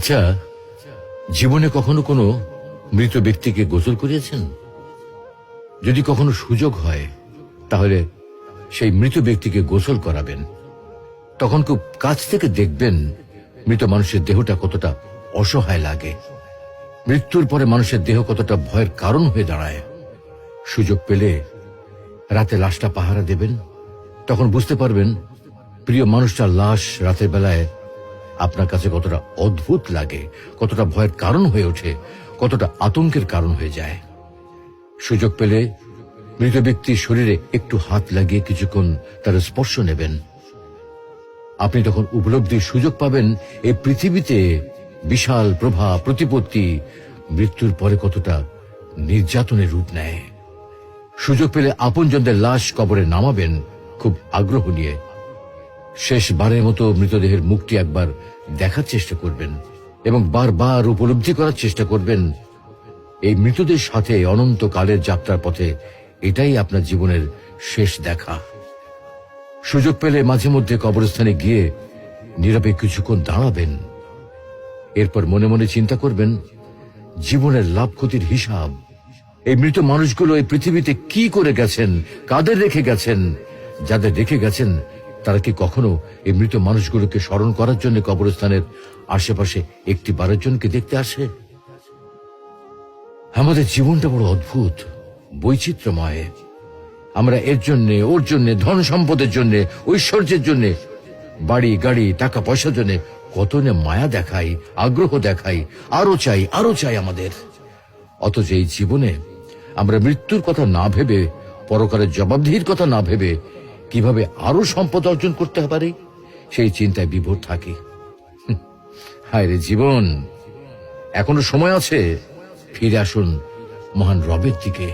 আচ্ছা, জীবনে কখনো কোনো মৃত ব্যক্তিকে গোসল করিয়েছেন? যদি কখনো সুযোগ হয় তাহলে সেই মৃত ব্যক্তিকে গোসল করাবেন। তখন খুব কাছ থেকে দেখবেন মৃত মানুষের দেহটা কতটা অসহায় লাগে, মৃত্যুর পরে মানুষের দেহ কতটা ভয়ের কারণ হয়ে দাঁড়ায়। সুযোগ পেলে রাতে লাশটা পাহারা দেবেন, তখন বুঝতে পারবেন প্রিয় মানুষটার লাশ রাতের বেলায় আপনার কাছে কতটা অদ্ভুত লাগে, কতটা ভয়ের কারণ হয়ে ওঠে, কতটা আতঙ্কের কারণ হয়ে যায়। সুযোগ পেলে মৃত ব্যক্তির শরীরে একটু হাত লাগিয়ে কিছুক্ষণ তার স্পর্শ নেবেন। আপনি তখন উপলব্ধির সুযোগ পাবেন এই পৃথিবীতে বিশাল প্রভাব প্রতিপত্তি মৃত্যুর পরে কতটা নির্যাতনের রূপ নেয়। সুযোগ পেলে আপনজনদের লাশ কবরে নামাবেন খুব আগ্রহ নিয়ে। শেষবারের মতো মৃতদেহের মুখটি একবার দেখার চেষ্টা করবেন এবং বারবার উপলব্ধি করার চেষ্টা করবেন এই মৃতদের সাথে অনন্তকালের যাত্রার পথে এটাই আপনার জীবনের শেষ দেখা। সুযোগ পেলে মাঝে মধ্যে কবরস্থানে গিয়ে নীরবে কিছুক্ষণ দাঁড়াবেন। এরপর মনে মনে চিন্তা করবেন জীবনের লাভ ক্ষতির হিসাব। এই মৃত মানুষগুলো এই পৃথিবীতে কি করে গেছেন, কাদের রেখে গেছেন। যাদের রেখে গেছেন তারা কি কখনো এই মৃত মানুষগুলোকে স্মরণ করার জন্য কবরস্থানের আশেপাশে একটি বারের জনকে দেখতে আসে? আমাদের জীবনটা বড় অদ্ভুত, বৈচিত্র্যময়। আমরা এর জন্য ওর জন্য, ধন সম্পদের জন্য, ঐশ্বর্যের জন্য, বাড়ি গাড়ি টাকা পয়সার জন্য কত না মায়া দেখাই, আগ্রহ দেখাই, আরো চাই আমাদের। অথচ এই জীবনে আমরা মৃত্যুর কথা না ভেবে, পরকালের জবাবদিহির কথা না ভেবে কিভাবে আরো সম্পদ অর্জন করতে পারি সেই চিন্তায় বিভোর থাকি। হায় রে জীবন, এখনো সময় আছে, ফিরে আসুন মহান রবের দিকে।